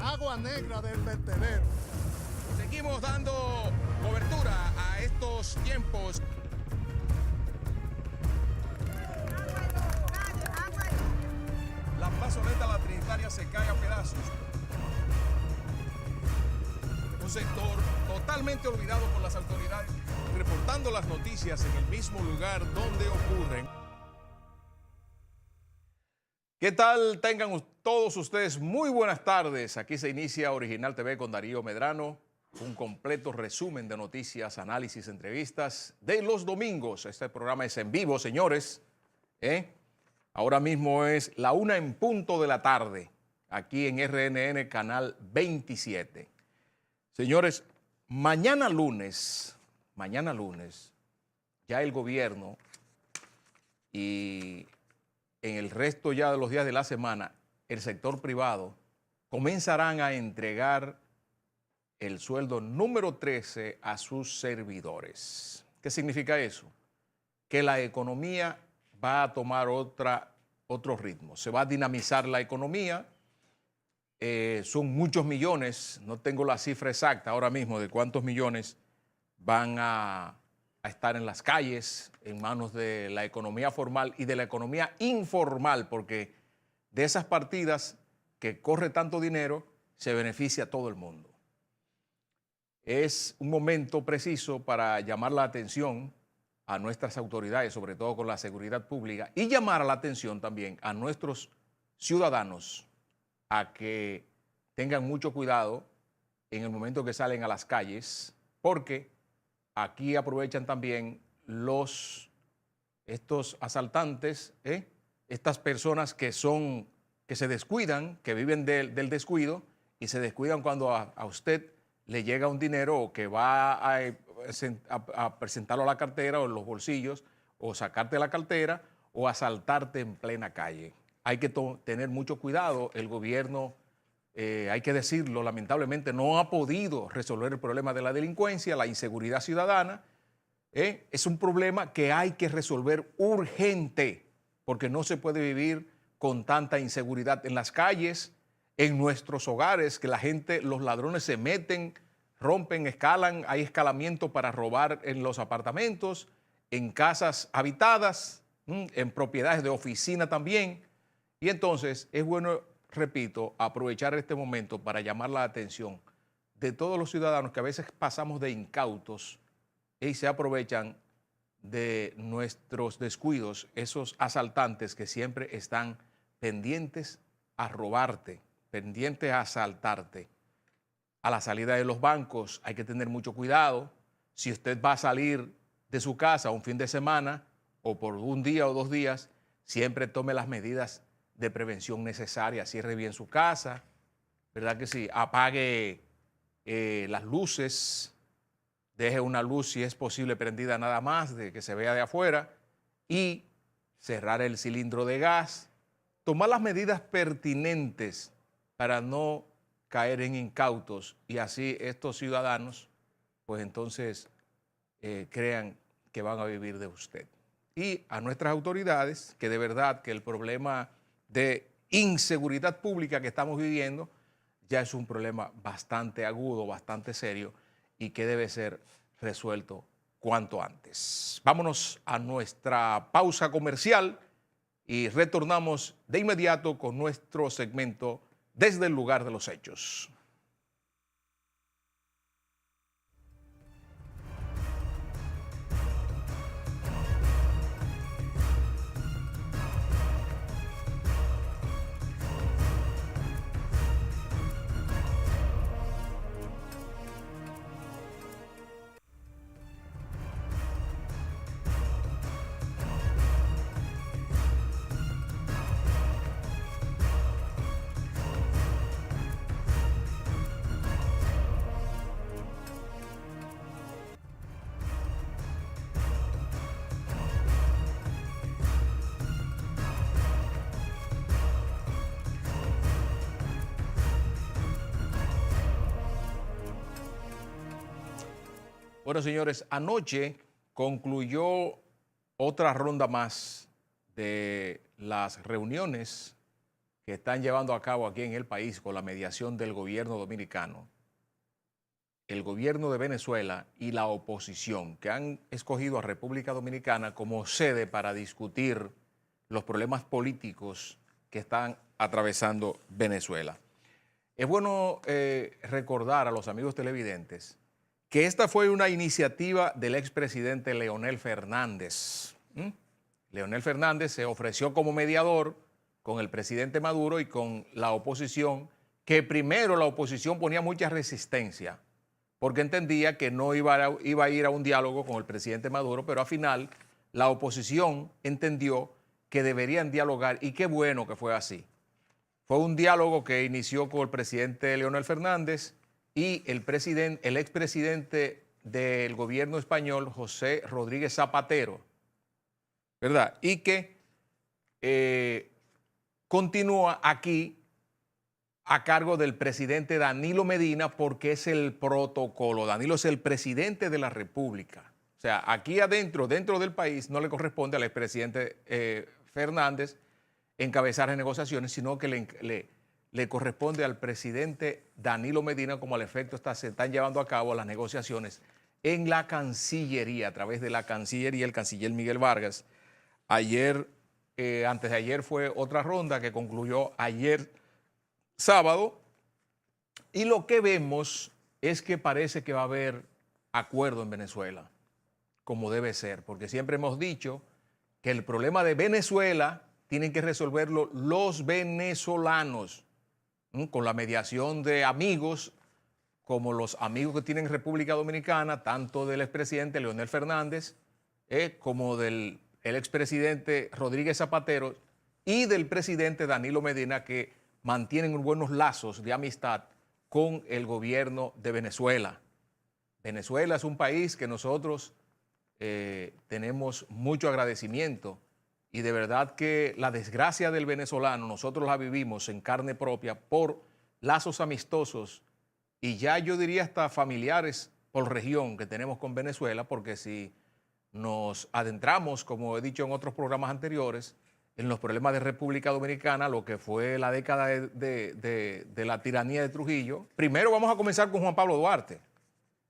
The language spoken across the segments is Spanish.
agua negra del vertedero. Seguimos dando cobertura a estos tiempos. La plazoleta La Trinitaria se cae a pedazos. Un sector totalmente olvidado por las autoridades, reportando las noticias en el mismo lugar donde ocurren. ¿Qué tal? Tengan todos ustedes muy buenas tardes. Aquí se inicia Original TV con Darío Medrano. Un completo resumen de noticias, análisis, entrevistas de los domingos. Este programa es en vivo, señores. Ahora mismo es la 1 en punto de la tarde, aquí en RNN Canal 27. Señores, mañana lunes, ya el gobierno y en el resto ya de los días de la semana, el sector privado comenzarán a entregar el sueldo número 13 a sus servidores. ¿Qué significa eso? Que la economía va a tomar otro ritmo. Se va a dinamizar la economía. Son muchos millones, no tengo la cifra exacta ahora mismo de cuántos millones van a estar en las calles, en manos de la economía formal y de la economía informal, porque de esas partidas que corre tanto dinero, se beneficia a todo el mundo. Es un momento preciso para llamar la atención a nuestras autoridades, sobre todo con la seguridad pública, y llamar a la atención también a nuestros ciudadanos a que tengan mucho cuidado en el momento que salen a las calles, porque aquí aprovechan también estos asaltantes, estas personas que se descuidan, que viven del descuido y se descuidan cuando a usted le llega un dinero o que va a presentarlo a la cartera o en los bolsillos o sacarte la cartera o asaltarte en plena calle. Hay que tener mucho cuidado. El gobierno, hay que decirlo, lamentablemente no ha podido resolver el problema de la delincuencia, la inseguridad ciudadana. Es un problema que hay que resolver urgente, porque no se puede vivir con tanta inseguridad en las calles, en nuestros hogares, que la gente, los ladrones se meten, rompen, escalan, hay escalamiento para robar en los apartamentos, en casas habitadas, en propiedades de oficina también. Y entonces es bueno, repito, aprovechar este momento para llamar la atención de todos los ciudadanos que a veces pasamos de incautos y se aprovechan de nuestros descuidos, esos asaltantes que siempre están pendientes a robarte, pendientes a asaltarte. A la salida de los bancos hay que tener mucho cuidado. Si usted va a salir de su casa un fin de semana o por un día o 2 días, siempre tome las medidas de prevención necesarias. Cierre bien su casa, ¿verdad que sí? Apague las luces, deje una luz si es posible prendida nada más, de que se vea de afuera, y cerrar el cilindro de gas. Tomar las medidas pertinentes para no caer en incautos y así estos ciudadanos, pues entonces crean que van a vivir de usted. Y a nuestras autoridades, que de verdad que el problema de inseguridad pública que estamos viviendo ya es un problema bastante agudo, bastante serio y que debe ser resuelto cuanto antes. Vámonos a nuestra pausa comercial y retornamos de inmediato con nuestro segmento Desde el lugar de los hechos. Bueno, señores, anoche concluyó otra ronda más de las reuniones que están llevando a cabo aquí en el país con la mediación del gobierno dominicano, el gobierno de Venezuela y la oposición, que han escogido a República Dominicana como sede para discutir los problemas políticos que están atravesando Venezuela. Es bueno recordar a los amigos televidentes que esta fue una iniciativa del expresidente Leonel Fernández. Leonel Fernández se ofreció como mediador con el presidente Maduro y con la oposición, que primero la oposición ponía mucha resistencia, porque entendía que no iba a ir a un diálogo con el presidente Maduro, pero al final la oposición entendió que deberían dialogar y qué bueno que fue así. Fue un diálogo que inició con el presidente Leonel Fernández y el expresidente del gobierno español, José Rodríguez Zapatero, ¿verdad? Y que continúa aquí a cargo del presidente Danilo Medina, porque es el protocolo. Danilo es el presidente de la República. O sea, aquí adentro, dentro del país, no le corresponde al expresidente Fernández encabezar las negociaciones, sino que le corresponde al presidente Danilo Medina, como al efecto se están llevando a cabo las negociaciones en la Cancillería, a través de la Cancillería, el canciller Miguel Vargas. Ayer, antes de ayer fue otra ronda que concluyó ayer sábado, y lo que vemos es que parece que va a haber acuerdo en Venezuela, como debe ser, porque siempre hemos dicho que el problema de Venezuela tienen que resolverlo los venezolanos, con la mediación de amigos, como los amigos que tienen República Dominicana, tanto del expresidente Leonel Fernández, como del expresidente Rodríguez Zapatero y del presidente Danilo Medina, que mantienen buenos lazos de amistad con el gobierno de Venezuela. Venezuela es un país que nosotros tenemos mucho agradecimiento, y de verdad que la desgracia del venezolano nosotros la vivimos en carne propia por lazos amistosos y ya yo diría hasta familiares por región que tenemos con Venezuela, porque si nos adentramos, como he dicho en otros programas anteriores, en los problemas de República Dominicana, lo que fue la década de la tiranía de Trujillo, primero vamos a comenzar con Juan Pablo Duarte.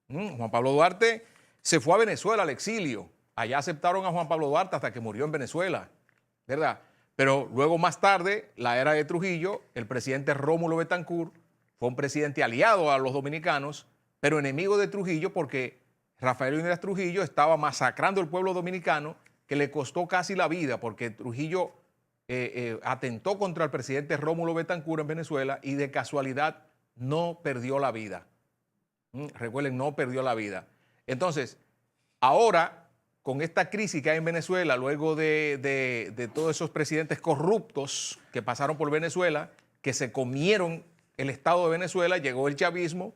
Juan Pablo Duarte se fue a Venezuela al exilio. Allá aceptaron a Juan Pablo Duarte hasta que murió en Venezuela, ¿verdad? Pero luego, más tarde, la era de Trujillo, el presidente Rómulo Betancourt fue un presidente aliado a los dominicanos, pero enemigo de Trujillo, porque Rafael Leónidas Trujillo estaba masacrando al pueblo dominicano, que le costó casi la vida, porque Trujillo atentó contra el presidente Rómulo Betancourt en Venezuela y de casualidad no perdió la vida. Recuerden, no perdió la vida. Entonces, ahora, con esta crisis que hay en Venezuela, luego de todos esos presidentes corruptos que pasaron por Venezuela, que se comieron el Estado de Venezuela, llegó el chavismo,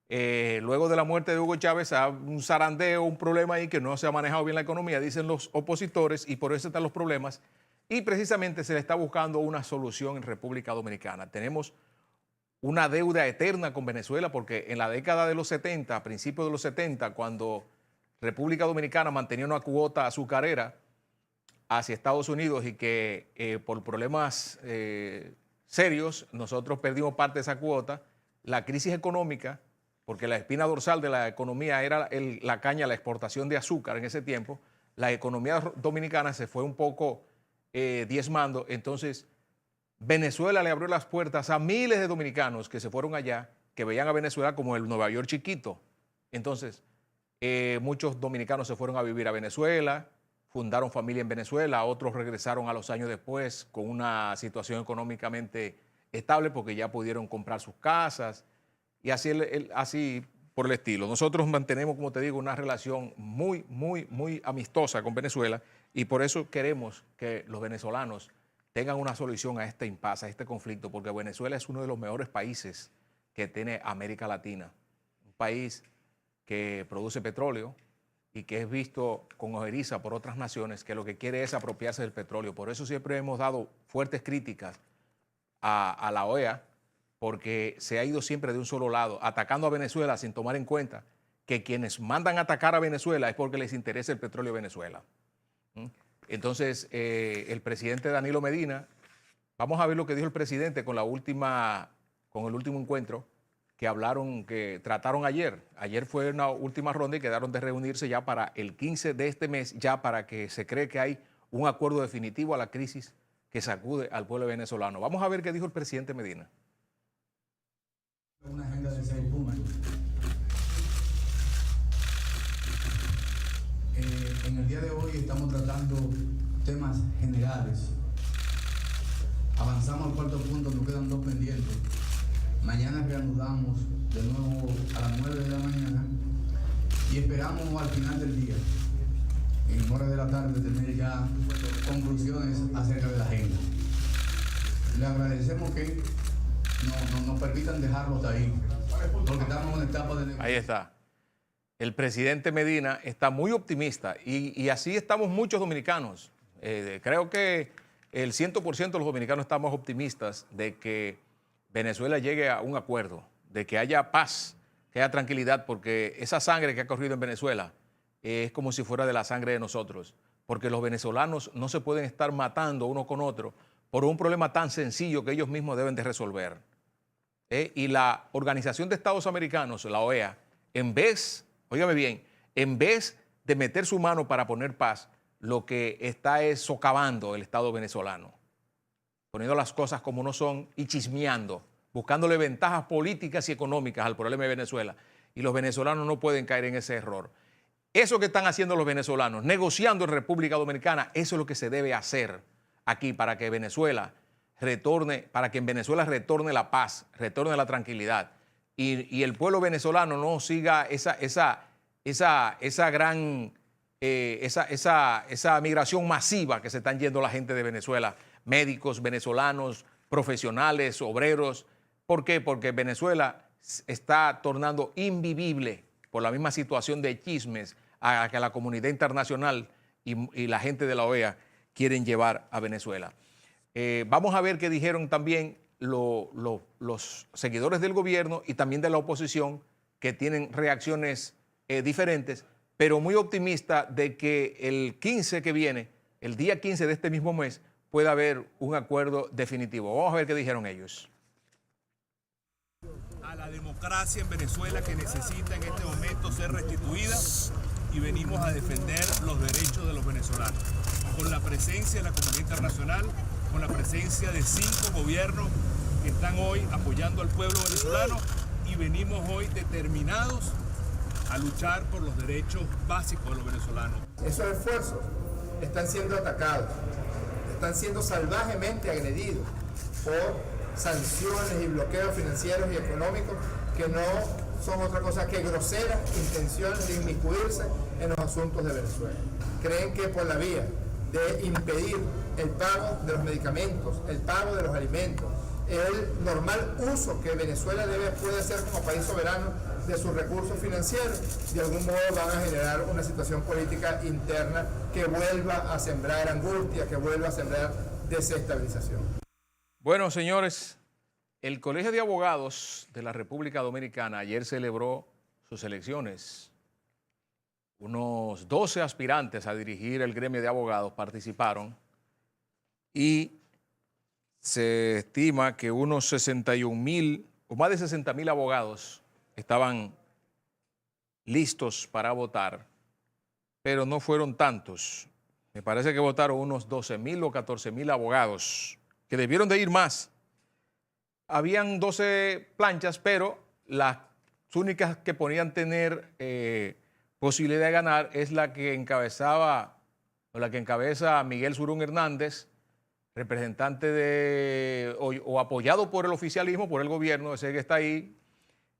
luego de la muerte de Hugo Chávez, un zarandeo, un problema ahí que no se ha manejado bien la economía, dicen los opositores, y por eso están los problemas, y precisamente se le está buscando una solución en República Dominicana. Tenemos una deuda eterna con Venezuela, porque en la década de los 70, a principios de los 70, cuando República Dominicana mantenía una cuota azucarera hacia Estados Unidos y que por problemas serios nosotros perdimos parte de esa cuota, la crisis económica, porque la espina dorsal de la economía era la caña, la exportación de azúcar en ese tiempo, la economía dominicana se fue un poco diezmando. Entonces Venezuela le abrió las puertas a miles de dominicanos que se fueron allá, que veían a Venezuela como el Nueva York chiquito. Entonces muchos dominicanos se fueron a vivir a Venezuela, fundaron familia en Venezuela, otros regresaron a los años después con una situación económicamente estable porque ya pudieron comprar sus casas y así por el estilo. Nosotros mantenemos, como te digo, una relación muy, muy, muy amistosa con Venezuela y por eso queremos que los venezolanos tengan una solución a este impasse, a este conflicto, porque Venezuela es uno de los mejores países que tiene América Latina, un país que produce petróleo y que es visto con ojeriza por otras naciones que lo que quiere es apropiarse del petróleo. Por eso siempre hemos dado fuertes críticas a la OEA, porque se ha ido siempre de un solo lado, atacando a Venezuela sin tomar en cuenta que quienes mandan a atacar a Venezuela es porque les interesa el petróleo de Venezuela. Entonces, el presidente Danilo Medina vamos a ver lo que dijo el presidente con el último encuentro que trataron ayer. Ayer fue una última ronda y quedaron de reunirse ya para el 15 de este mes, ya para que se cree que hay un acuerdo definitivo a la crisis que sacude al pueblo venezolano. Vamos a ver qué dijo el presidente Medina. Una agenda de 6 puntos. En el día de hoy estamos tratando temas generales. Avanzamos al cuarto punto, nos quedan 2 pendientes. Mañana reanudamos de nuevo a las 9 de la mañana y esperamos al final del día, en horas de la tarde, tener ya conclusiones acerca de la agenda. Le agradecemos que nos permitan dejarlo hasta ahí, porque estamos en una etapa de negociación. Ahí está. El presidente Medina está muy optimista y así estamos muchos dominicanos. Creo que el 100% de los dominicanos estamos optimistas de que Venezuela llegue a un acuerdo, de que haya paz, que haya tranquilidad, porque esa sangre que ha corrido en Venezuela es como si fuera de la sangre de nosotros, porque los venezolanos no se pueden estar matando uno con otro por un problema tan sencillo que ellos mismos deben de resolver. Y la Organización de Estados Americanos, la OEA, óigame bien, en vez de meter su mano para poner paz, lo que está es socavando el Estado venezolano, poniendo las cosas como no son y chismeando, buscándole ventajas políticas y económicas al problema de Venezuela. Y los venezolanos no pueden caer en ese error. Eso que están haciendo los venezolanos, negociando en República Dominicana, eso es lo que se debe hacer aquí para que Venezuela retorne, para que en Venezuela retorne la paz, retorne la tranquilidad. Y el pueblo venezolano no siga esa migración masiva que se están yendo la gente de Venezuela, médicos venezolanos, profesionales, obreros. ¿Por qué? Porque Venezuela está tornando invivible por la misma situación de chismes a que la comunidad internacional y la gente de la OEA quieren llevar a Venezuela. Vamos a ver qué dijeron también los seguidores del gobierno y también de la oposición, que tienen reacciones diferentes, pero muy optimista de que el 15 que viene, el día 15 de este mismo mes, pueda haber un acuerdo definitivo. Vamos a ver qué dijeron ellos. A la democracia en Venezuela, que necesita en este momento ser restituida, y venimos a defender los derechos de los venezolanos. Con la presencia de la comunidad internacional, con la presencia de 5 gobiernos que están hoy apoyando al pueblo venezolano, y venimos hoy determinados a luchar por los derechos básicos de los venezolanos. Esos esfuerzos están siendo atacados, están siendo salvajemente agredidos por sanciones y bloqueos financieros y económicos que no son otra cosa que groseras intenciones de inmiscuirse en los asuntos de Venezuela. Creen que por la vía de impedir el pago de los medicamentos, el pago de los alimentos, el normal uso que Venezuela puede hacer como país soberano de sus recursos financieros, de algún modo van a generar una situación política interna que vuelva a sembrar angustia, que vuelva a sembrar desestabilización. Bueno, señores, el Colegio de Abogados de la República Dominicana ayer celebró sus elecciones. Unos 12 aspirantes a dirigir el gremio de abogados participaron y se estima que unos 61,000 o más de 60,000 abogados estaban listos para votar, pero no fueron tantos. Me parece que votaron unos 12,000 o 14,000 abogados, que debieron de ir más. Habían 12 planchas, pero las únicas que podían tener posibilidad de ganar es la que encabeza Miguel Surún Hernández, representante o apoyado por el oficialismo, por el gobierno, ese que está ahí,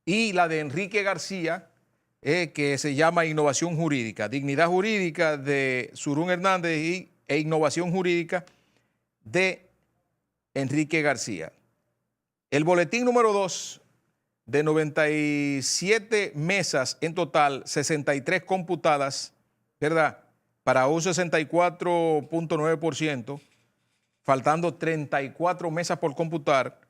y la de Enrique García, que se llama Innovación Jurídica, Dignidad Jurídica de Surún Hernández e Innovación Jurídica de Enrique García. El boletín número 2, de 97 mesas en total, 63 computadas, ¿verdad? Para un 64.9%, faltando 34 mesas por computar,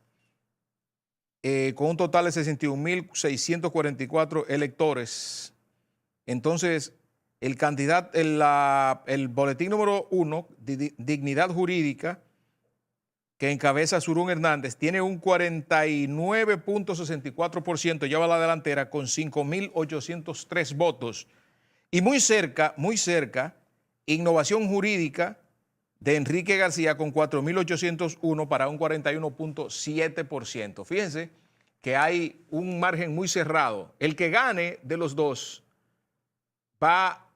con un total de 61,644 electores. Entonces, el boletín número 1, Dignidad Jurídica, que encabeza Surún Hernández, tiene un 49.64%, lleva la delantera con 5.803 votos. Y muy cerca, Innovación Jurídica de Enrique García con 4.801 para un 41.7%. Fíjense que hay un margen muy cerrado. El que gane de los dos va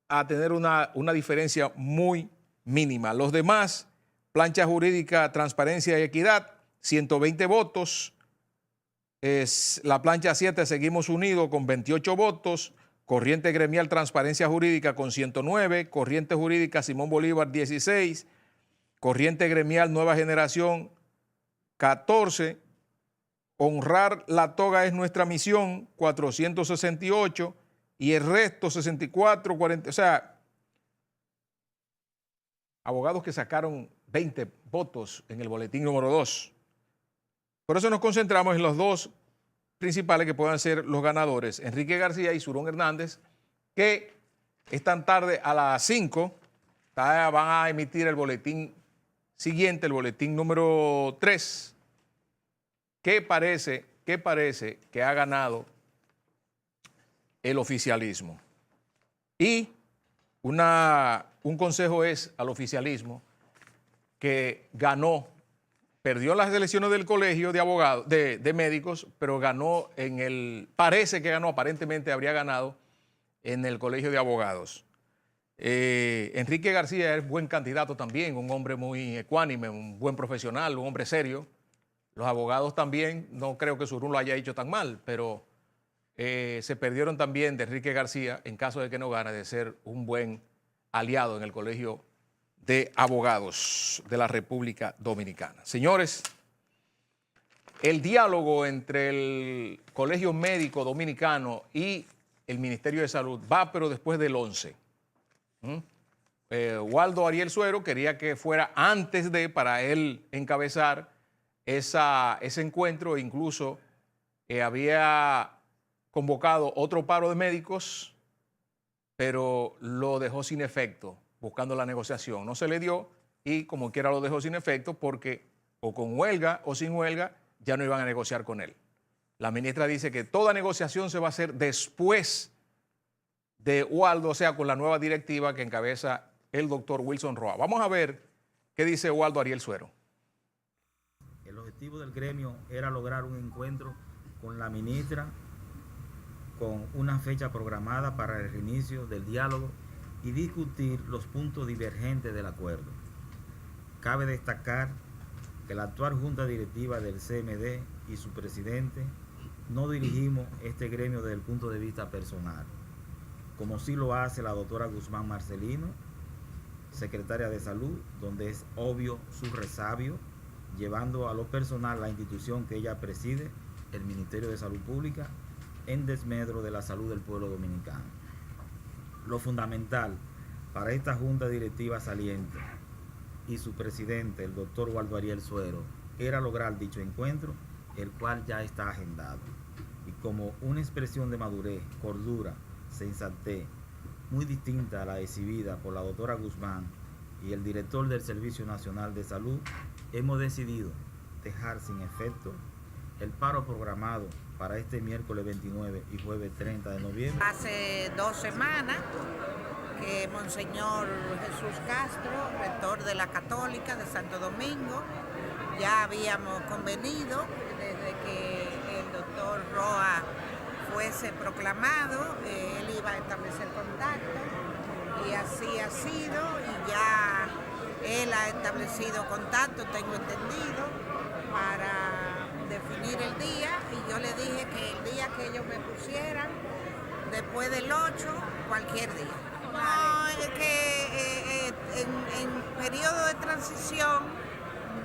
a tener una diferencia muy mínima. Los demás, Plancha Jurídica, Transparencia y Equidad, 120 votos. La Plancha 7, Seguimos Unidos, con 28 votos. Corriente Gremial Transparencia Jurídica con 109, Corriente Jurídica Simón Bolívar 16, Corriente Gremial Nueva Generación 14, Honrar la Toga es Nuestra Misión 468 y el resto 64, 40, o sea, abogados que sacaron 20 votos en el boletín número 2. Por eso nos concentramos en los dos principales que puedan ser los ganadores, Enrique García y Surún Hernández, que esta tarde a las 5 van a emitir el boletín siguiente, el boletín número 3, que parece que ha ganado el oficialismo. Y un consejo es al oficialismo que perdió las elecciones del colegio de abogados, de médicos, pero ganó aparentemente habría ganado en el colegio de abogados. Enrique García es buen candidato también, un hombre muy ecuánime, un buen profesional, un hombre serio. Los abogados también, no creo que Surún lo haya hecho tan mal, pero se perdieron también de Enrique García, en caso de que no gane, de ser un buen aliado en el colegio de abogados de la República Dominicana. Señores, el diálogo entre el Colegio Médico Dominicano y el Ministerio de Salud va, pero después del 11. Waldo Ariel Suero quería que fuera antes para él encabezar ese encuentro, e incluso había convocado otro paro de médicos, pero lo dejó sin efecto, buscando la negociación. No se le dio y como quiera lo dejó sin efecto porque o con huelga o sin huelga ya no iban a negociar con él. La ministra dice que toda negociación se va a hacer después de Waldo, o sea, con la nueva directiva que encabeza el doctor Wilson Roa. Vamos a ver qué dice Waldo Ariel Suero. El objetivo del gremio era lograr un encuentro con la ministra con una fecha programada para el reinicio del diálogo y discutir los puntos divergentes del acuerdo. Cabe destacar que la actual Junta Directiva del CMD y su presidente no dirigimos este gremio desde el punto de vista personal, como sí lo hace la doctora Guzmán Marcelino, secretaria de Salud, donde es obvio su resabio, llevando a lo personal la institución que ella preside, el Ministerio de Salud Pública, en desmedro de la salud del pueblo dominicano. Lo fundamental para esta Junta Directiva saliente y su presidente, el doctor Waldo Ariel Suero, era lograr dicho encuentro, el cual ya está agendado. Y como una expresión de madurez, cordura, sensatez, muy distinta a la exhibida por la doctora Guzmán y el director del Servicio Nacional de Salud, hemos decidido dejar sin efecto el paro programado para este miércoles 29 y jueves 30 de noviembre. Hace 2 semanas que Monseñor Jesús Castro, rector de la Católica de Santo Domingo, ya habíamos convenido desde que el doctor Roa fuese proclamado, él iba a establecer contacto y así ha sido, y ya él ha establecido contacto, tengo entendido, para definir el día, y yo le dije que el día que ellos me pusieran, después del 8, cualquier día. No, es que en periodo de transición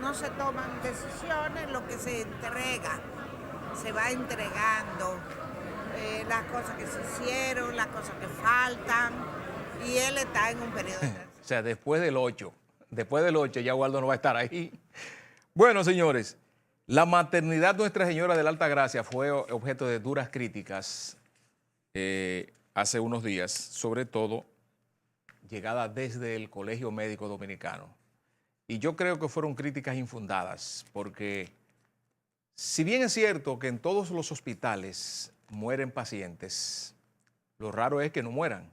no se toman decisiones, lo que se entrega, se va entregando, las cosas que se hicieron, las cosas que faltan, y él está en un periodo de transición. O sea, después del 8 ya Waldo no va a estar ahí. Bueno, señores, la maternidad Nuestra Señora de la Alta Gracia fue objeto de duras críticas hace unos días, sobre todo llegada desde el Colegio Médico Dominicano. Y yo creo que fueron críticas infundadas, porque si bien es cierto que en todos los hospitales mueren pacientes, lo raro es que no mueran.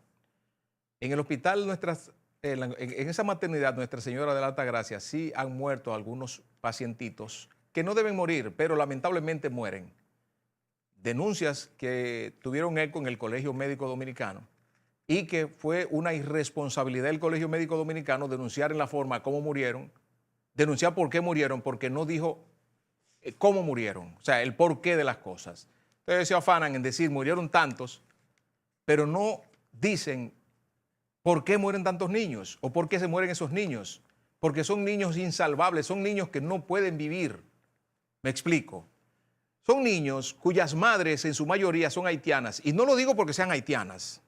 En el hospital, en esa maternidad, Nuestra Señora de la Altagracia, sí han muerto algunos pacientitos que no deben morir, pero lamentablemente mueren. Denuncias que tuvieron eco en el Colegio Médico Dominicano y que fue una irresponsabilidad del Colegio Médico Dominicano denunciar en la forma cómo murieron, denunciar por qué murieron, porque no dijo cómo murieron, o sea, el porqué de las cosas. Entonces se afanan en decir murieron tantos, pero no dicen por qué mueren tantos niños o por qué se mueren esos niños, porque son niños insalvables, son niños que no pueden vivir. Me explico. Son niños cuyas madres en su mayoría son haitianas, y no lo digo porque sean haitianas,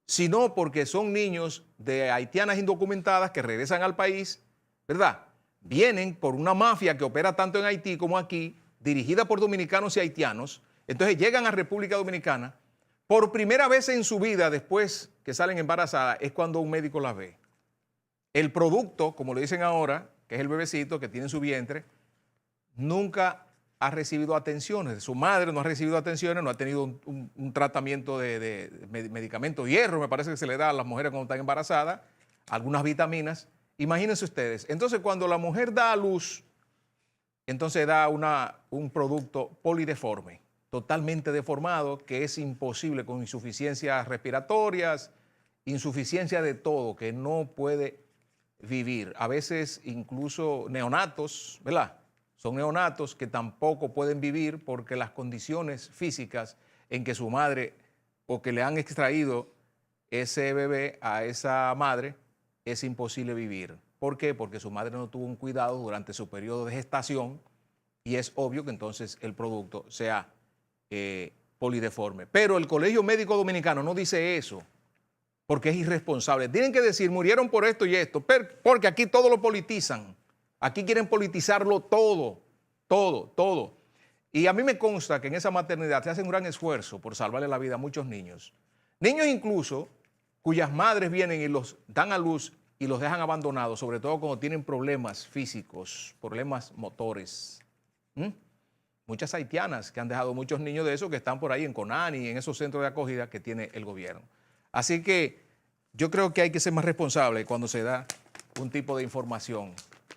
sino porque son niños de haitianas indocumentadas que regresan al país, ¿verdad? Vienen por una mafia que opera tanto en Haití como aquí, dirigida por dominicanos y haitianos. Entonces llegan a República Dominicana. Por primera vez en su vida, después que salen embarazadas, es cuando un médico las ve. El producto, como le dicen ahora, que es el bebecito que tiene en su vientre, nunca ha recibido atenciones. Su madre no ha recibido atenciones, no ha tenido un tratamiento de medicamento hierro, me parece que se le da a las mujeres cuando están embarazadas, algunas vitaminas. Imagínense ustedes. Entonces, cuando la mujer da a luz, entonces da un producto polideforme, totalmente deformado, que es imposible, con insuficiencias respiratorias, insuficiencia de todo, que no puede vivir. A veces incluso neonatos, ¿verdad? Son neonatos que tampoco pueden vivir porque las condiciones físicas en que su madre o que le han extraído ese bebé a esa madre es imposible vivir. ¿Por qué? Porque su madre no tuvo un cuidado durante su periodo de gestación y es obvio que entonces el producto sea polideforme. Pero el Colegio Médico Dominicano no dice eso porque es irresponsable. Tienen que decir murieron por esto y esto, porque aquí todo lo politizan. Aquí quieren politizarlo todo, todo, todo. Y a mí me consta que en esa maternidad se hace un gran esfuerzo por salvarle la vida a muchos niños. Niños incluso cuyas madres vienen y los dan a luz y los dejan abandonados, sobre todo cuando tienen problemas físicos, problemas motores. Muchas haitianas que han dejado muchos niños de esos que están por ahí en Conani, en esos centros de acogida que tiene el gobierno. Así que yo creo que hay que ser más responsable cuando se da un tipo de información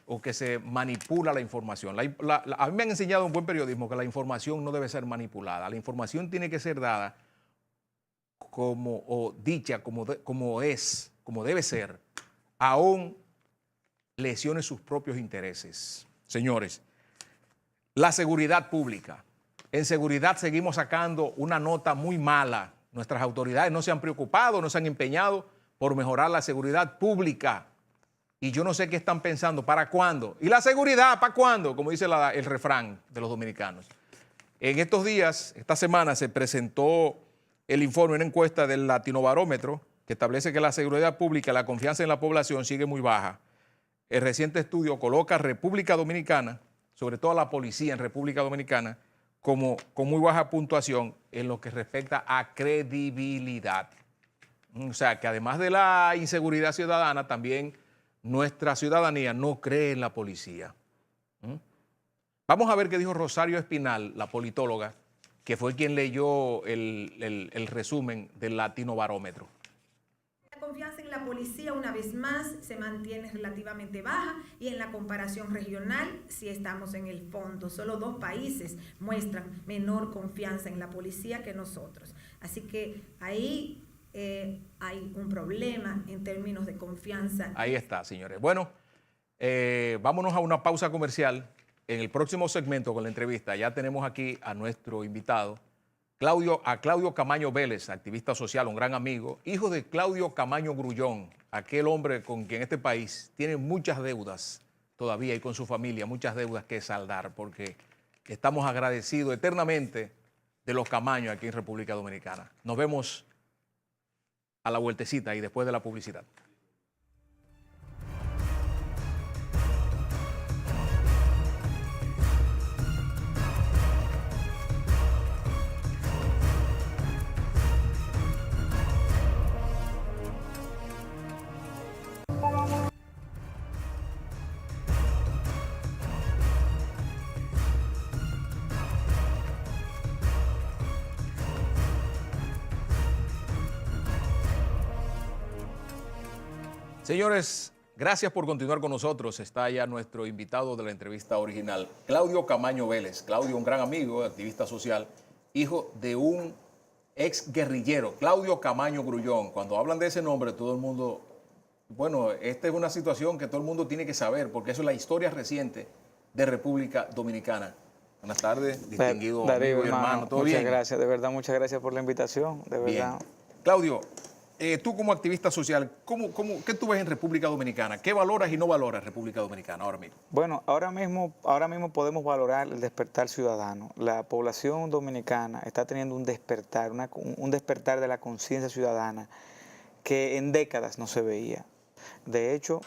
o que se manipula la información. A mí me han enseñado en buen periodismo que la información no debe ser manipulada. La información tiene que ser dada como dicha, como debe ser, aún lesione sus propios intereses. Señores, la seguridad pública. En seguridad seguimos sacando una nota muy mala. Nuestras autoridades no se han preocupado, no se han empeñado por mejorar la seguridad pública. Y yo no sé qué están pensando, ¿para cuándo? ¿Y la seguridad, para cuándo? Como dice el refrán de los dominicanos. En estos días, esta semana, se presentó el informe, una encuesta del Latinobarómetro, que establece que la seguridad pública, la confianza en la población sigue muy baja. El reciente estudio coloca a República Dominicana, sobre todo a la policía en República Dominicana, con muy baja puntuación en lo que respecta a credibilidad. O sea, que además de la inseguridad ciudadana, también nuestra ciudadanía no cree en la policía. Vamos a ver qué dijo Rosario Espinal, la politóloga, que fue quien leyó el resumen del Latinobarómetro. La confianza en la policía, una vez más, se mantiene relativamente baja y en la comparación regional sí estamos en el fondo. Solo 2 países muestran menor confianza en la policía que nosotros. Así que ahí hay un problema en términos de confianza. Ahí está, señores. Bueno, vámonos a una pausa comercial. En el próximo segmento con la entrevista ya tenemos aquí a nuestro invitado, Claudio Camaño Vélez, activista social, un gran amigo, hijo de Claudio Camaño Grullón, aquel hombre con quien este país tiene muchas deudas todavía y con su familia, muchas deudas que saldar, porque estamos agradecidos eternamente de los Camaños aquí en República Dominicana. Nos vemos a la vueltecita y después de la publicidad. Señores, gracias por continuar con nosotros. Está ya nuestro invitado de la entrevista original, Claudio Camaño Vélez. Claudio, un gran amigo, activista social, hijo de un ex guerrillero, Claudio Camaño Grullón. Cuando hablan de ese nombre, todo el mundo, bueno, esta es una situación que todo el mundo tiene que saber, porque eso es la historia reciente de República Dominicana. Buenas tardes, distinguido Darío, amigo y hermano. ¿Todo bien? Muchas gracias, de verdad, muchas gracias por la invitación, de verdad. Bien. Claudio, tú como activista social, ¿qué tú ves en República Dominicana? ¿Qué valoras y no valoras República Dominicana ahora mismo? Bueno, ahora mismo podemos valorar el despertar ciudadano. La población dominicana está teniendo un despertar, un despertar de la conciencia ciudadana que en décadas no se veía. De hecho,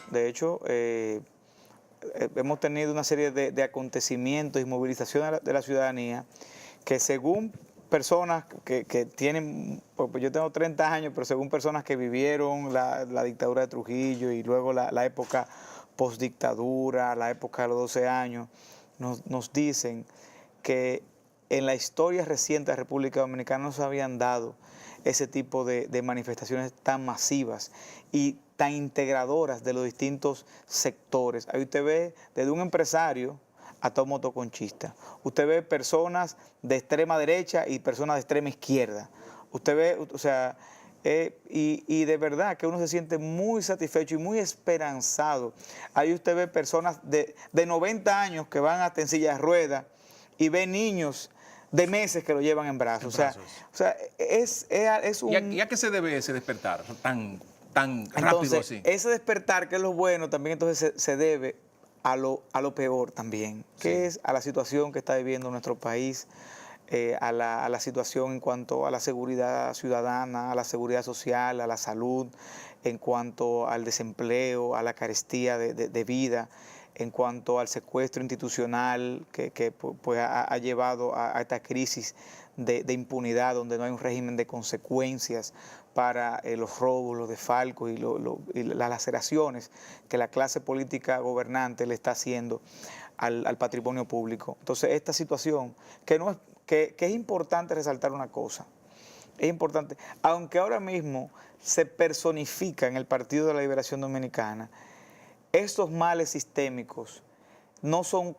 hemos tenido una serie de acontecimientos y movilizaciones de la ciudadanía que según personas que tienen, pues yo tengo 30 años, pero según personas que vivieron la dictadura de Trujillo y luego la época postdictadura, la época de los 12 años, nos dicen que en la historia reciente de la República Dominicana no se habían dado ese tipo de manifestaciones tan masivas y tan integradoras de los distintos sectores. Ahí usted ve desde un empresario hasta un motoconchista. Usted ve personas de extrema derecha y personas de extrema izquierda. Usted ve, o sea, y de verdad que uno se siente muy satisfecho y muy esperanzado. Ahí usted ve personas de 90 años que van hasta en silla de ruedas y ve niños de meses que lo llevan en brazos. O sea, es un... ¿Y a qué se debe ese despertar tan rápido así? Ese despertar, que es lo bueno, también entonces se debe a lo peor también, que es a la situación que está viviendo nuestro país, a la situación en cuanto a la seguridad ciudadana, a la seguridad social, a la salud, en cuanto al desempleo, a la carestía de vida, en cuanto al secuestro institucional que pues, ha llevado a esta crisis de impunidad, donde no hay un régimen de consecuencias para los robos, los desfalcos y las laceraciones que la clase política gobernante le está haciendo al patrimonio público. Entonces, esta situación, que es importante resaltar una cosa, es importante, aunque ahora mismo se personifica en el Partido de la Liberación Dominicana, estos males sistémicos no son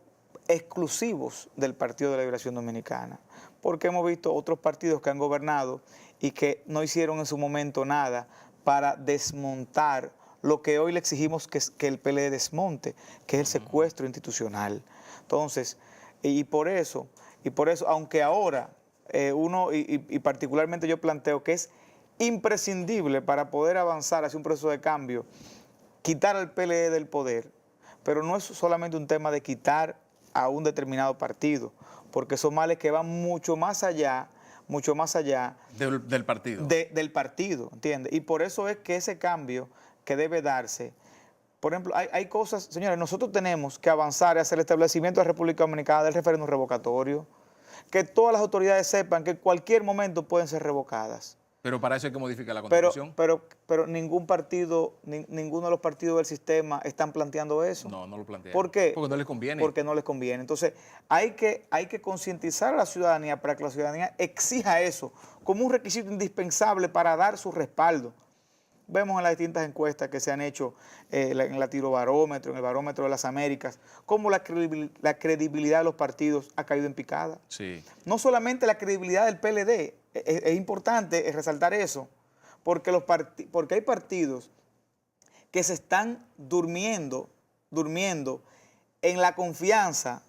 exclusivos del Partido de la Liberación Dominicana, porque hemos visto otros partidos que han gobernado y que no hicieron en su momento nada para desmontar lo que hoy le exigimos que el PLD desmonte, que es el secuestro institucional. Entonces, y por eso, aunque ahora uno, y particularmente yo planteo que es imprescindible para poder avanzar hacia un proceso de cambio, quitar al PLD del poder, pero no es solamente un tema de quitar a un determinado partido, porque son males que van mucho más allá del partido. Del partido, ¿entiendes? Y por eso es que ese cambio que debe darse, por ejemplo, hay cosas, señores, nosotros tenemos que avanzar hacia el establecimiento de la República Dominicana del referéndum revocatorio, que todas las autoridades sepan que en cualquier momento pueden ser revocadas. Pero para eso hay que modificar la Constitución. Pero ninguno de los partidos del sistema están planteando eso. No lo plantean. ¿Por qué? Porque no les conviene. Porque no les conviene. Entonces, hay que concientizar a la ciudadanía para que la ciudadanía exija eso como un requisito indispensable para dar su respaldo. Vemos en las distintas encuestas que se han hecho en la Tirobarómetro, en el Barómetro de las Américas, cómo la credibilidad de los partidos ha caído en picada. Sí. No solamente la credibilidad del PLD, es importante resaltar eso, porque hay partidos que se están durmiendo en la confianza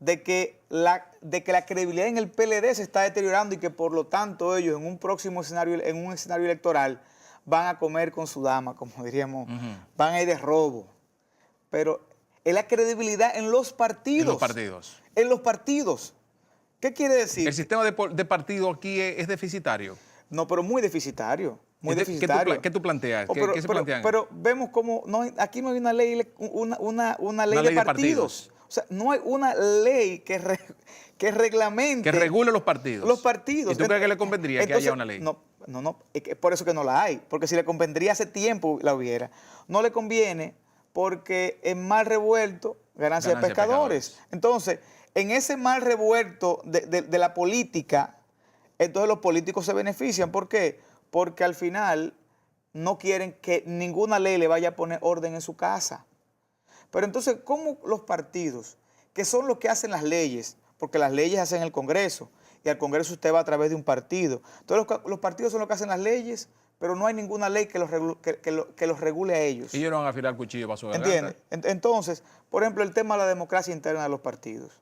de que la credibilidad en el PLD se está deteriorando y que por lo tanto ellos en un próximo escenario, en un escenario electoral, van a comer con su dama, como diríamos, van a ir de robo. Pero es la credibilidad en los partidos. En los partidos. ¿Qué quiere decir? ¿El sistema de partido aquí es deficitario? No, pero muy deficitario. Muy deficitario. ¿Qué tú planteas? ¿Qué se plantean? Pero vemos como aquí no hay una ley, una ley de partidos. O sea, no hay una ley que reglamente... Que regule los partidos. Los partidos. ¿Y tú crees que le convendría que haya una ley? No, es por eso que no la hay. Porque si le convendría hace tiempo la hubiera. No le conviene porque en mal revuelto, ganancia de pescadores. Entonces, en ese mal revuelto de la política, entonces los políticos se benefician. ¿Por qué? Porque al final no quieren que ninguna ley le vaya a poner orden en su casa. Pero entonces, ¿cómo los partidos, que son los que hacen las leyes, porque las leyes hacen el Congreso, y al Congreso usted va a través de un partido? Entonces los partidos son los que hacen las leyes, pero no hay ninguna ley que los regule a ellos. Ellos no van a afilar cuchillo para su garganta. ¿Entiendes? Entonces, por ejemplo, el tema de la democracia interna de los partidos.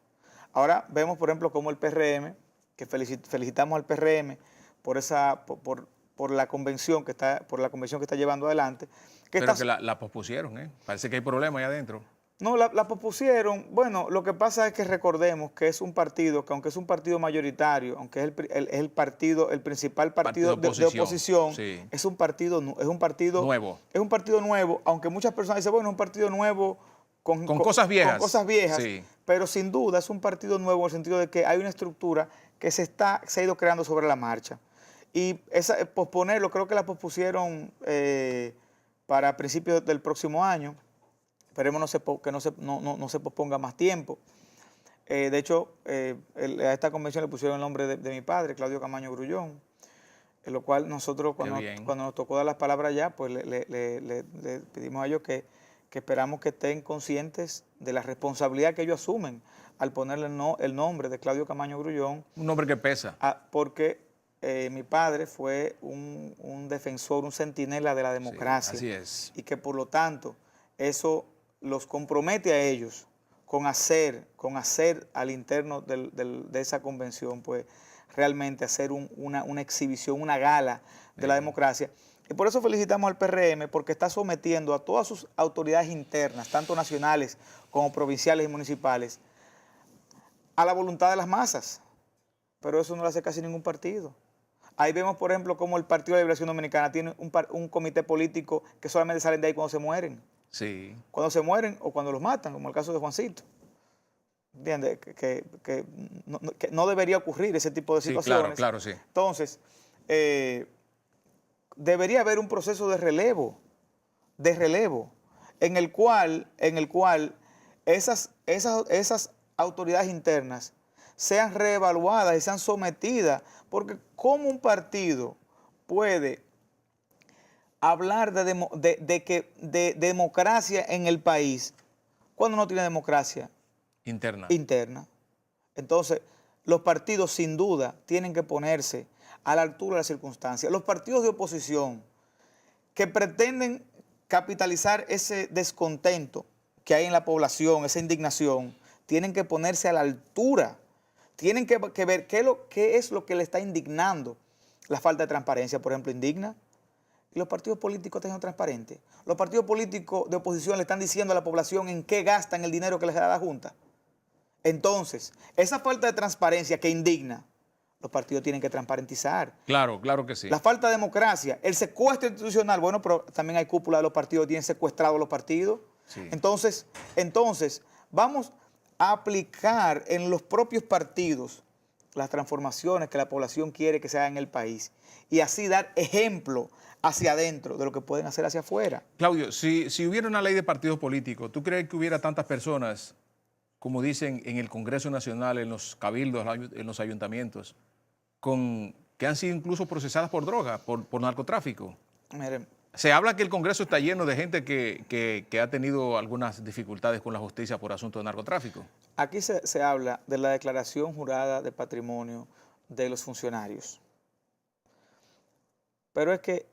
Ahora vemos, por ejemplo, cómo el PRM, que felicitamos al PRM por la convención que está llevando adelante. Pero que la pospusieron, ¿eh? Parece que hay problemas ahí adentro. No, la pospusieron. Bueno, lo que pasa es que recordemos que es un partido, que aunque es un partido mayoritario, aunque es el principal partido de oposición, sí. es un partido nuevo. Es un partido nuevo, aunque muchas personas dicen, bueno, es un partido nuevo con cosas viejas. Con cosas viejas, sí. Pero sin duda es un partido nuevo en el sentido de que hay una estructura que se ha ido creando sobre la marcha. Y posponerlo, creo que la pospusieron para principios del próximo año. Esperemos que no se posponga más tiempo. De hecho, a esta convención le pusieron el nombre de mi padre, Claudio Camaño Grullón, en lo cual nosotros cuando nos tocó dar las palabras ya, pues le pedimos a ellos que esperamos que estén conscientes de la responsabilidad que ellos asumen al ponerle el nombre de Claudio Camaño Grullón. Un nombre que pesa. Porque mi padre fue un defensor, un centinela de la democracia. Sí, así es. Y que por lo tanto eso los compromete a ellos con hacer al interno de esa convención, pues realmente hacer una exhibición, una gala de la democracia. Y por eso felicitamos al PRM, porque está sometiendo a todas sus autoridades internas, tanto nacionales como provinciales y municipales, a la voluntad de las masas. Pero eso no lo hace casi ningún partido. Ahí vemos, por ejemplo, cómo el Partido de la Liberación Dominicana tiene un comité político que solamente salen de ahí cuando se mueren. Sí. Cuando se mueren o cuando los matan, como el caso de Juancito. ¿Entiendes? Que no debería ocurrir ese tipo de situaciones. Sí, claro, sí. Entonces, debería haber un proceso de relevo, en el cual esas autoridades internas sean reevaluadas y sean sometidas, porque ¿cómo un partido puede hablar de democracia en el país cuando no tiene democracia interna? Entonces, los partidos sin duda tienen que ponerse a la altura de las circunstancias. Los partidos de oposición que pretenden capitalizar ese descontento que hay en la población, esa indignación, tienen que ponerse a la altura. Tienen que ver qué es lo que le está indignando. La falta de transparencia, por ejemplo, indigna. Y los partidos políticos están siendo transparentes. Los partidos políticos de oposición le están diciendo a la población en qué gastan el dinero que les da la Junta. Entonces, esa falta de transparencia que indigna, los partidos tienen que transparentizar. Claro que sí. La falta de democracia, el secuestro institucional, bueno, pero también hay cúpula de los partidos, tienen secuestrados los partidos. Sí. Entonces, vamos a aplicar en los propios partidos las transformaciones que la población quiere que se hagan en el país y así dar ejemplo hacia adentro de lo que pueden hacer hacia afuera. Claudio, si hubiera una ley de partidos políticos, ¿tú crees que hubiera tantas personas, como dicen en el Congreso Nacional, en los cabildos, en los ayuntamientos, que han sido incluso procesadas por droga, por narcotráfico? Miren, se habla que el Congreso está lleno de gente que ha tenido algunas dificultades con la justicia por asuntos de narcotráfico. Aquí se habla de la declaración jurada de patrimonio de los funcionarios. Pero es que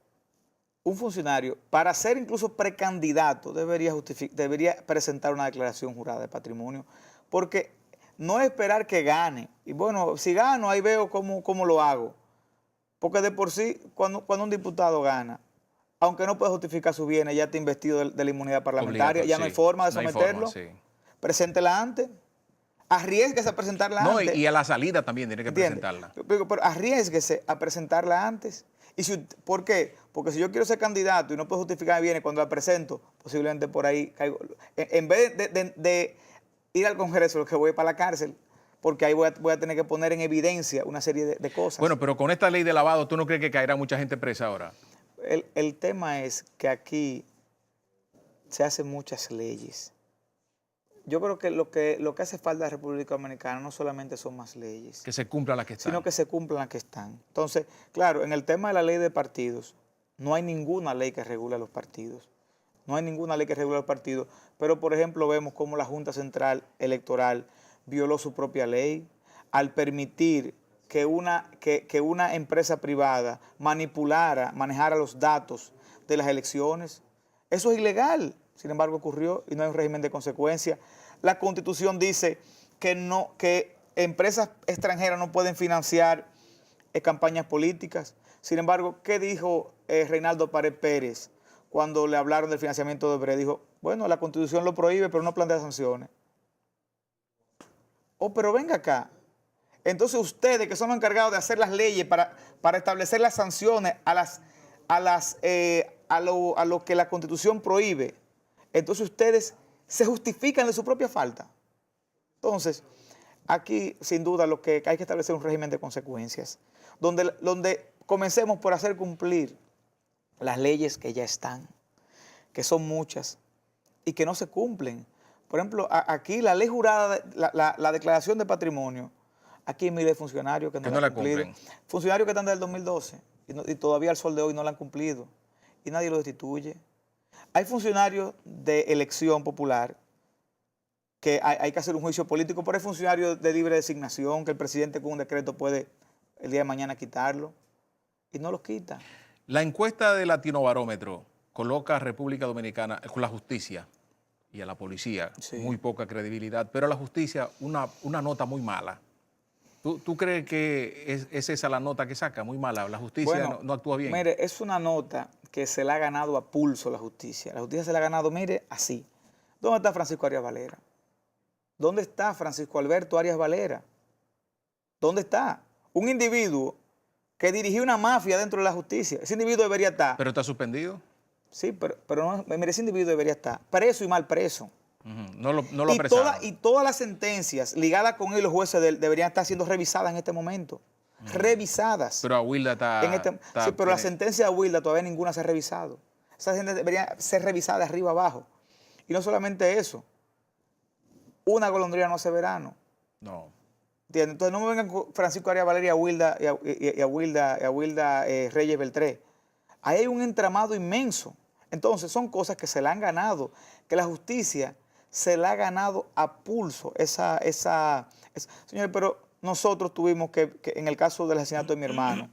un funcionario, para ser incluso precandidato, debería presentar una declaración jurada de patrimonio, porque no es esperar que gane. Y bueno, si gano, ahí veo cómo lo hago. Porque de por sí, cuando un diputado gana, aunque no pueda justificar sus bienes, ya está investido de la inmunidad parlamentaria, ya no hay forma de someterlo. Preséntela antes. Arriésguese a presentarla antes. Y a la salida también tiene que presentarla. Pero arriésguese a presentarla antes. ¿Por qué? Porque si yo quiero ser candidato y no puedo justificar bienes cuando la presento, posiblemente por ahí caigo. En vez de ir al Congreso, lo que voy para la cárcel, porque ahí voy a tener que poner en evidencia una serie de cosas. Bueno, pero con esta ley de lavado, ¿tú no crees que caerá mucha gente presa ahora? El tema es que aquí se hacen muchas leyes. Yo creo que lo que hace falta a la República Dominicana no solamente son más leyes. Que se cumplan las que están. Sino que se cumplan las que están. Entonces, claro, en el tema de la ley de partidos, no hay ninguna ley que regule los partidos. No hay ninguna ley que regule los partidos. Pero, por ejemplo, vemos cómo la Junta Central Electoral violó su propia ley al permitir que una empresa privada manejara los datos de las elecciones. Eso es ilegal. Sin embargo, ocurrió y no hay un régimen de consecuencia. La Constitución dice que empresas extranjeras no pueden financiar campañas políticas. Sin embargo, ¿qué dijo Reinaldo Pared Pérez cuando le hablaron del financiamiento de Odebrecht? Dijo, bueno, la Constitución lo prohíbe, pero no plantea sanciones. Oh, pero venga acá. Entonces ustedes, que son los encargados de hacer las leyes para establecer las sanciones a lo que la Constitución prohíbe, entonces ustedes se justifican de su propia falta. Entonces, aquí, sin duda, lo que hay que establecer un régimen de consecuencias, donde comencemos por hacer cumplir las leyes que ya están, que son muchas, y que no se cumplen. Por ejemplo, aquí la ley jurada, la declaración de patrimonio, aquí hay miles de funcionarios que no la han cumplido. Funcionarios que están desde el 2012 y todavía al sol de hoy no la han cumplido, y nadie los destituye. Hay funcionarios de elección popular que hay que hacer un juicio político, pero hay funcionarios de libre designación que el presidente con un decreto puede el día de mañana quitarlo y no los quita. La encuesta de Latinobarómetro coloca a República Dominicana con la justicia y a la policía muy poca credibilidad, pero a la justicia una nota muy mala. ¿Tú crees que es esa la nota que saca? Muy mala. La justicia no actúa bien. Mire, es una nota que se la ha ganado a pulso la justicia. La justicia se la ha ganado, mire, así. ¿Dónde está Francisco Arias Valera? ¿Dónde está Francisco Alberto Arias Valera? ¿Dónde está? Un individuo que dirigió una mafia dentro de la justicia. Ese individuo debería estar... ¿Pero está suspendido? Sí, pero no, mire, ese individuo debería estar preso y mal preso. No lo apresaron. Y todas las sentencias ligadas con él, los jueces deberían estar siendo revisadas en este momento. Revisadas. Pero a Wilda está... sí, pero la sentencia de Wilda todavía ninguna se ha revisado. Esa sentencia debería ser revisada de arriba abajo. Y no solamente eso. Una golondrina no hace verano. No. ¿Entiendes? Entonces no me vengan con Francisco Arias Valera y a Wilda Reyes Beltré. Ahí hay un entramado inmenso. Entonces son cosas que se la han ganado, que la justicia se la ha ganado a pulso. Señores, pero nosotros tuvimos que, en el caso del asesinato de mi hermano,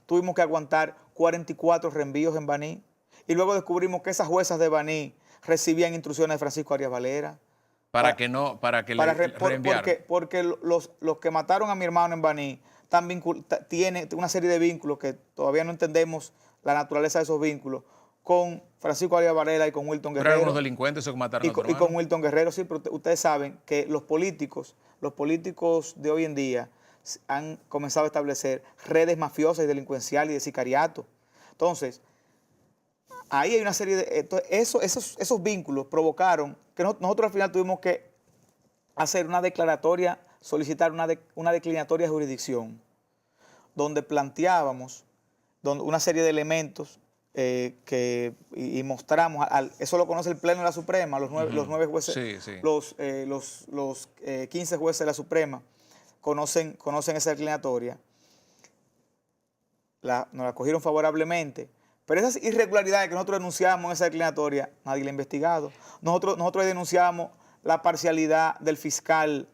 tuvimos que aguantar 44 reenvíos en Baní y luego descubrimos que esas juezas de Baní recibían instrucciones de Francisco Arias Valera. Para que le reenviaran. Porque los que mataron a mi hermano en Baní tienen una serie de vínculos que todavía no entendemos la naturaleza de esos vínculos con Francisco Arias Valera y con Wilton Guerrero. Pero eran unos delincuentes esos que mataron a tu hermano. Y con Wilton Guerrero, sí, pero ustedes saben que los políticos de hoy en día han comenzado a establecer redes mafiosas y delincuenciales y de sicariato. Entonces, ahí hay una serie de... Esos vínculos provocaron que nosotros al final tuvimos que hacer una declaratoria, solicitar una declinatoria de jurisdicción, donde planteábamos una serie de elementos y mostramos, eso lo conoce el Pleno de la Suprema, los 9 jueces, sí. los 15 jueces de la Suprema conocen esa declinatoria, nos la cogieron favorablemente. Pero esas irregularidades que nosotros denunciamos en esa declinatoria, nadie la ha investigado. Nosotros denunciamos la parcialidad del fiscal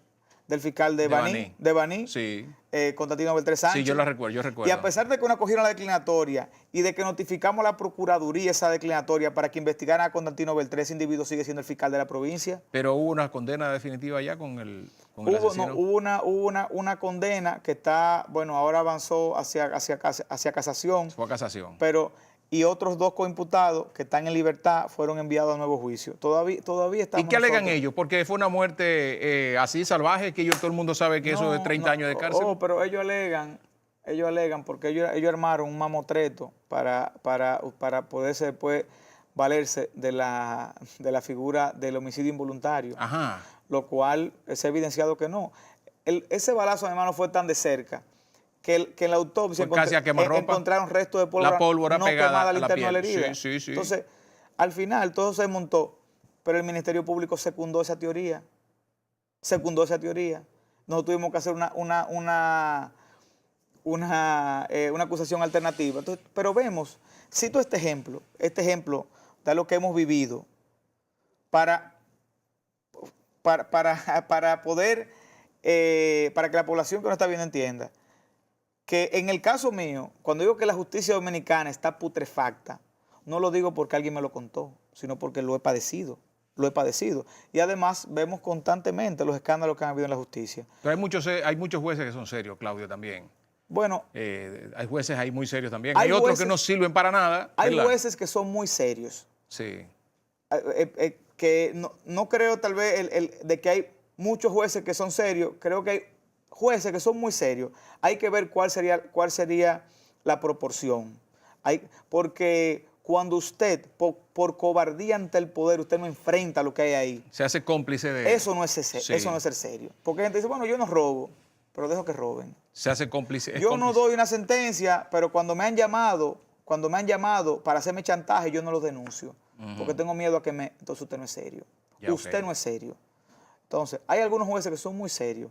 de Baní, sí. Constantino Beltré Sánchez. Sí, yo recuerdo. Y a pesar de que nos cogieron la declinatoria y de que notificamos a la Procuraduría esa declinatoria para que investigaran a Constantino Beltré, ese individuo sigue siendo el fiscal de la provincia. Pero hubo una condena definitiva ya con el asesino. No, hubo una condena que está, bueno, ahora avanzó hacia casación. Fue a casación. Y otros 2 coimputados que están en libertad fueron enviados a nuevo juicio. Todavía estamos... ¿Y qué alegan ellos? Porque fue una muerte así salvaje que todo el mundo sabe que eso es 30 años de cárcel. Pero ellos alegan porque ellos armaron un mamotreto para poderse después valerse de la figura del homicidio involuntario. Ajá. Lo cual se ha evidenciado que no. Ese balazo, además, no fue tan de cerca. Que en la autopsia encontraron restos de pólvora no quemada al interno de la herida. Sí. Entonces, al final, todo se desmontó, pero el Ministerio Público secundó esa teoría. Nosotros tuvimos que hacer una acusación alternativa. Entonces, pero vemos, cito este ejemplo de lo que hemos vivido para poder, para que la población que nos está viendo entienda que en el caso mío, cuando digo que la justicia dominicana está putrefacta, no lo digo porque alguien me lo contó, sino porque lo he padecido. Y además vemos constantemente los escándalos que han habido en la justicia. Pero hay muchos jueces que son serios, Claudio, también. Bueno. Hay jueces ahí muy serios también. Hay otros que no sirven para nada. Hay ¿verdad? jueces que son muy serios. Sí. Que no creo tal vez de que hay muchos jueces que son serios. Creo que hay jueces que son muy serios. Hay que ver cuál sería la proporción. Porque cuando usted, por cobardía ante el poder, usted no enfrenta lo que hay ahí. Se hace cómplice de... Eso no es ser serio. Porque la gente dice, bueno, yo no robo, pero dejo que roben. Se hace cómplice. Yo no doy una sentencia, pero cuando me han llamado para hacerme chantaje, yo no lo denuncio. Porque tengo miedo a que me... Entonces usted no es serio. Usted no es serio. Entonces, hay algunos jueces que son muy serios.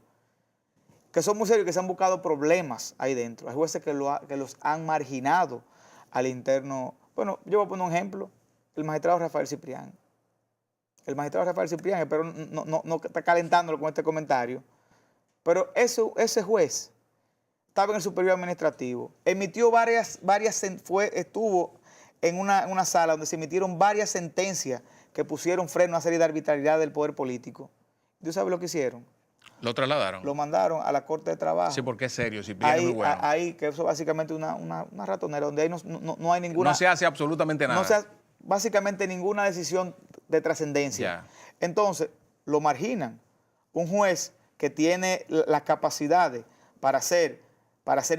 Que se han buscado problemas ahí dentro. Hay jueces que los han marginado al interno. Bueno, yo voy a poner un ejemplo. El magistrado Rafael Ciprián. Espero no está calentándolo con este comentario. Pero ese juez estaba en el superior administrativo. Emitió estuvo en una sala donde se emitieron varias sentencias que pusieron freno a una serie de arbitrariedad del poder político. ¿Tú sabes lo que hicieron? ¿Lo trasladaron? Lo mandaron a la Corte de Trabajo. Sí, porque es serio, Ciprián es muy bueno. Ahí, que eso básicamente es una ratonera, donde ahí no hay ninguna... No se hace absolutamente nada. No se hace básicamente ninguna decisión de trascendencia. Entonces, lo marginan. Un juez que tiene las capacidades para ser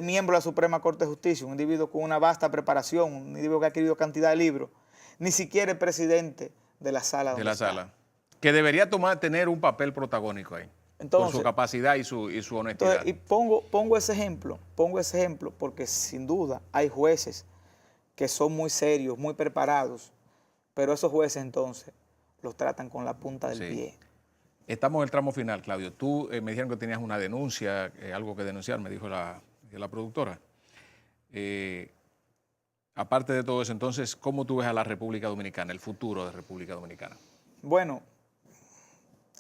miembro de la Suprema Corte de Justicia, un individuo con una vasta preparación, un individuo que ha escrito cantidad de libros, ni siquiera es presidente de la sala. De la sala. Que debería tener un papel protagónico ahí. Entonces, por su capacidad y su honestidad. Entonces, y pongo ese ejemplo porque sin duda hay jueces que son muy serios, muy preparados, pero esos jueces entonces los tratan con la punta del pie. Estamos en el tramo final, Claudio. Tú me dijeron que tenías una denuncia, algo que denunciar, me dijo la productora. Aparte de todo eso, entonces, ¿cómo tú ves a la República Dominicana, el futuro de República Dominicana? Bueno,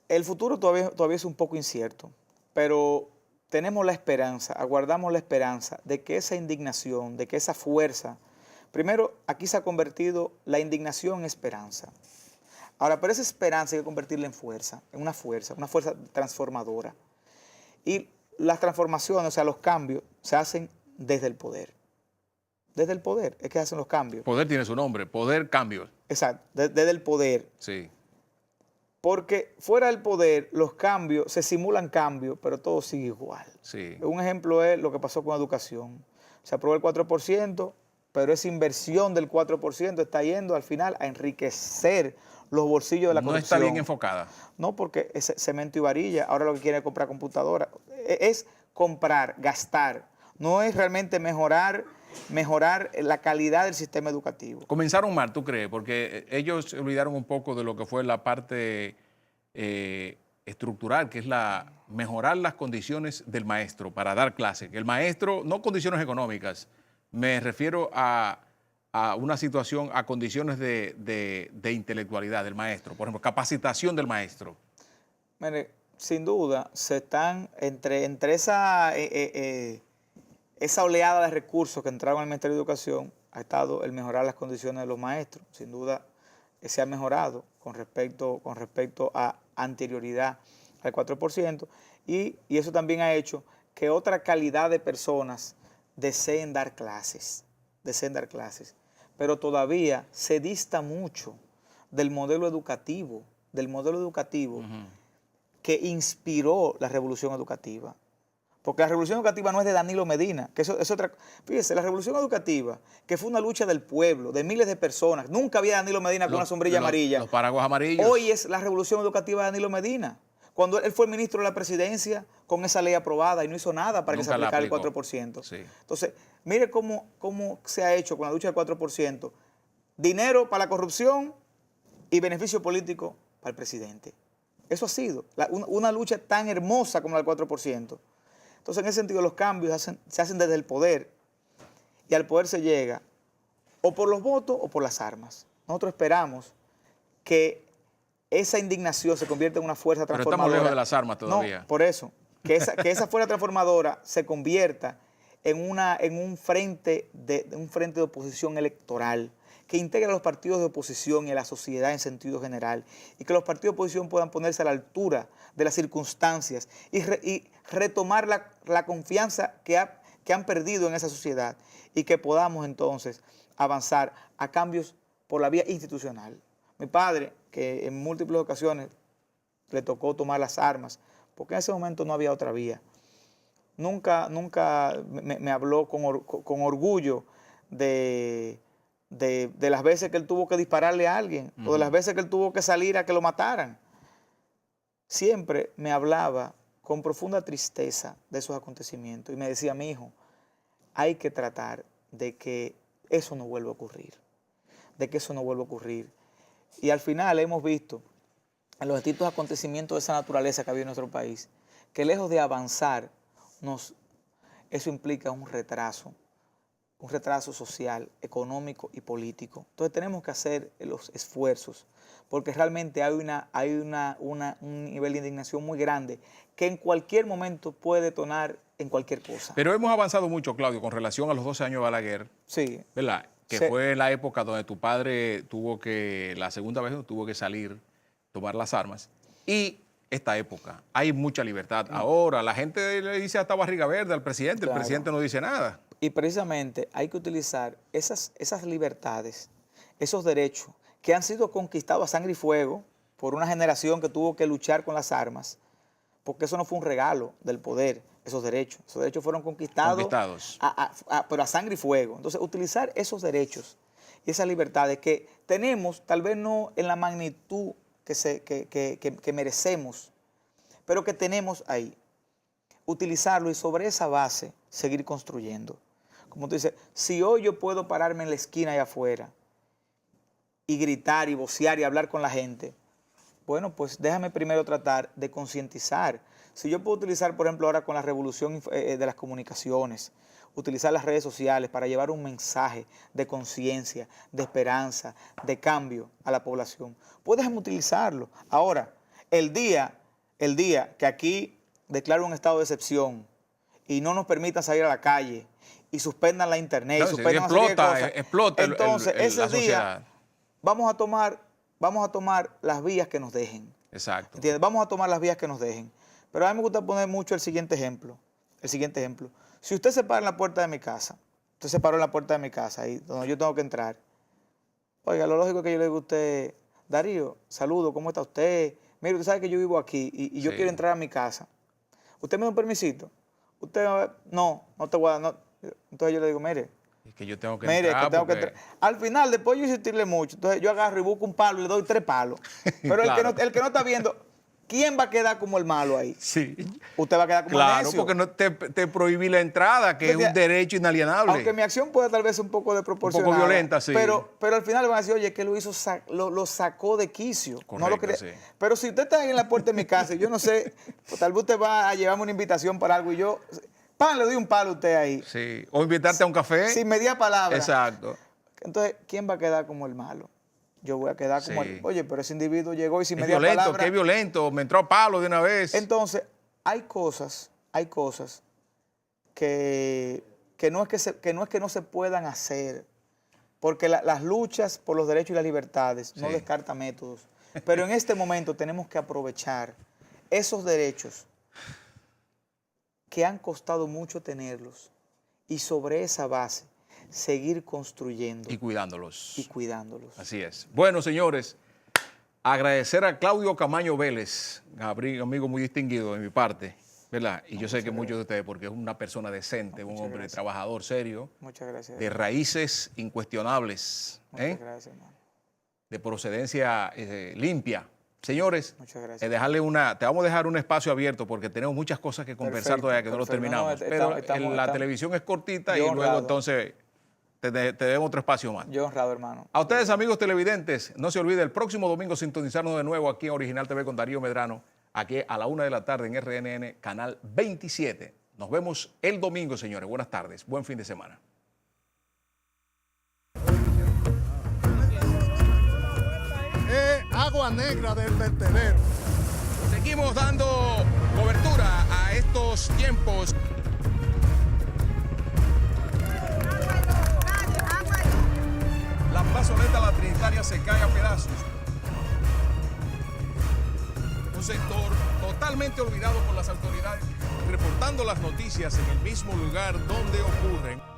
el futuro todavía es un poco incierto, pero tenemos la esperanza, aguardamos la esperanza de que esa indignación, de que esa fuerza, primero aquí se ha convertido la indignación en esperanza. Ahora, pero esa esperanza hay que convertirla en fuerza, una fuerza transformadora. Y las transformaciones, o sea, los cambios, se hacen desde el poder. Desde el poder es que hacen los cambios. Poder tiene su nombre, poder cambios. Exacto, desde el poder. Sí. Porque fuera del poder, los cambios, se simulan cambios, pero todo sigue igual. Sí. Un ejemplo es lo que pasó con educación. Se aprobó el 4%, pero esa inversión del 4% está yendo al final a enriquecer los bolsillos de la corrupción. No está bien enfocada. No, porque es cemento y varilla. Ahora lo que quiere es comprar computadora. Es comprar, gastar. No es realmente mejorar la calidad del sistema educativo. Comenzaron mal, ¿tú crees? Porque ellos se olvidaron un poco de lo que fue la parte estructural, que es mejorar las condiciones del maestro para dar clase. El maestro, no condiciones económicas, me refiero a una situación, a condiciones de intelectualidad del maestro. Por ejemplo, capacitación del maestro. Mire, sin duda, se están entre esa oleada de recursos que entraron al Ministerio de Educación, ha estado el mejorar las condiciones de los maestros. Sin duda, se ha mejorado con respecto a anterioridad al 4%, y eso también ha hecho que otra calidad de personas deseen dar clases. Pero todavía se dista mucho del modelo educativo que inspiró la revolución educativa. Porque la revolución educativa no es de Danilo Medina, que eso es otra. Fíjese, la revolución educativa, que fue una lucha del pueblo, de miles de personas. Nunca había Danilo Medina con una sombrilla amarilla. Los paraguas amarillos. Hoy es la revolución educativa de Danilo Medina. Cuando él fue el ministro de la presidencia, con esa ley aprobada y no hizo nada para que se aplicara el 4%. Sí. Entonces, mire cómo se ha hecho con la lucha del 4%. Dinero para la corrupción y beneficio político para el presidente. Eso ha sido una lucha tan hermosa como la del 4%. Entonces, en ese sentido, los cambios se hacen desde el poder, y al poder se llega o por los votos o por las armas. Nosotros esperamos que esa indignación se convierta en una fuerza transformadora. Pero estamos lejos de las armas todavía. No, por eso, que esa fuerza transformadora se convierta en un frente de oposición electoral, que integre a los partidos de oposición y a la sociedad en sentido general, y que los partidos de oposición puedan ponerse a la altura de las circunstancias y retomar la confianza que han perdido en esa sociedad, y que podamos entonces avanzar a cambios por la vía institucional. Mi padre, que en múltiples ocasiones le tocó tomar las armas, porque en ese momento no había otra vía, nunca me habló con orgullo de las veces que él tuvo que dispararle a alguien, o de las veces que él tuvo que salir a que lo mataran. Siempre me hablaba con profunda tristeza de esos acontecimientos y me decía: mi hijo, hay que tratar de que eso no vuelva a ocurrir, Y al final hemos visto en los distintos acontecimientos de esa naturaleza que había en nuestro país, que lejos de avanzar, eso implica un retraso social, económico y político. Entonces tenemos que hacer los esfuerzos, porque realmente hay un nivel de indignación muy grande que en cualquier momento puede detonar en cualquier cosa. Pero hemos avanzado mucho, Claudio, con relación a los 12 años de Balaguer. Sí. ¿Verdad? Que fue la época donde tu padre la segunda vez tuvo que salir, tomar las armas. Y esta época, hay mucha libertad. Ahora, la gente le dice hasta barriga verde al presidente, claro. El presidente no dice nada. Y precisamente hay que utilizar esas libertades, esos derechos que han sido conquistados a sangre y fuego por una generación que tuvo que luchar con las armas, porque eso no fue un regalo del poder, esos derechos fueron conquistados. Pero a sangre y fuego. Entonces, utilizar esos derechos y esas libertades que tenemos, tal vez no en la magnitud que merecemos, pero que tenemos ahí. Utilizarlo y sobre esa base seguir construyendo. Como tú dices, si hoy yo puedo pararme en la esquina allá afuera y gritar y vocear y hablar con la gente, bueno, pues déjame primero tratar de concientizar. Si yo puedo utilizar, por ejemplo, ahora con la revolución de las comunicaciones, utilizar las redes sociales para llevar un mensaje de conciencia, de esperanza, de cambio a la población, pues déjame utilizarlo. Ahora, el día que aquí declaren un estado de excepción y no nos permitan salir a la calle y suspendan la internet, claro, y suspendan explota entonces ese la día sociedad. Vamos a tomar las vías que nos dejen. Exacto. ¿Entiendes? Vamos a tomar las vías que nos dejen. Pero a mí me gusta poner mucho el siguiente ejemplo. Si usted se para en la puerta de mi casa, usted se paró en la puerta de mi casa, ahí donde yo tengo que entrar. Oiga, lo lógico es que yo le diga a usted: Darío, saludo, ¿cómo está usted? Mire, usted sabe que yo vivo aquí y yo quiero entrar a mi casa. ¿Usted me da un permisito? Usted, no te voy a dar. Entonces yo le digo: mire, es que yo tengo que entrar. Al final, después yo insistirle mucho, entonces yo agarro y busco un palo y le doy 3 palos. Pero claro. el que no está viendo, ¿quién va a quedar como el malo ahí? Sí. Usted va a quedar como el necio. Porque no te prohibí la entrada, que es un derecho inalienable. Aunque mi acción pueda tal vez un poco desproporcionada. Un poco violenta, sí. Pero al final van a decir: oye, que lo hizo, lo sacó de quicio. Correcto, no lo quería. Sí. Pero si usted está ahí en la puerta de mi casa, yo no sé, pues tal vez usted va a llevarme una invitación para algo y yo, le doy un palo a usted ahí. Sí. O invitarte a un café. Sin media palabra. Exacto. Entonces, ¿quién va a quedar como el malo? Yo voy a quedar como oye, pero ese individuo llegó y sin media palabra. Qué violento, me entró a palo de una vez. Entonces, hay cosas que no es que no se puedan hacer, porque las luchas por los derechos y las libertades no descartan métodos. Pero en este momento tenemos que aprovechar esos derechos que han costado mucho tenerlos y sobre esa base seguir construyendo. Y cuidándolos. Así es. Bueno, señores, agradecer a Claudio Camaño Vélez, amigo muy distinguido de mi parte, ¿verdad? Y yo sé que muchos de ustedes, porque es una persona decente, un hombre trabajador, serio. Muchas gracias. De raíces incuestionables. Muchas gracias, hermano. De procedencia limpia. Señores, muchas gracias. Te vamos a dejar un espacio abierto porque tenemos muchas cosas que conversar todavía que no lo terminamos. Pero la televisión es cortita y luego entonces te demos otro espacio más. Yo honrado, hermano. A ustedes, amigos televidentes, no se olviden el próximo domingo sintonizarnos de nuevo aquí en Original TV con Darío Medrano, aquí a la 1 de la tarde en RNN, canal 27. Nos vemos el domingo, señores. Buenas tardes. Buen fin de semana. Agua negra del vertedero. Seguimos dando cobertura a estos tiempos. La plazoleta La Trinitaria se cae a pedazos. Un sector totalmente olvidado por las autoridades, reportando las noticias en el mismo lugar donde ocurren.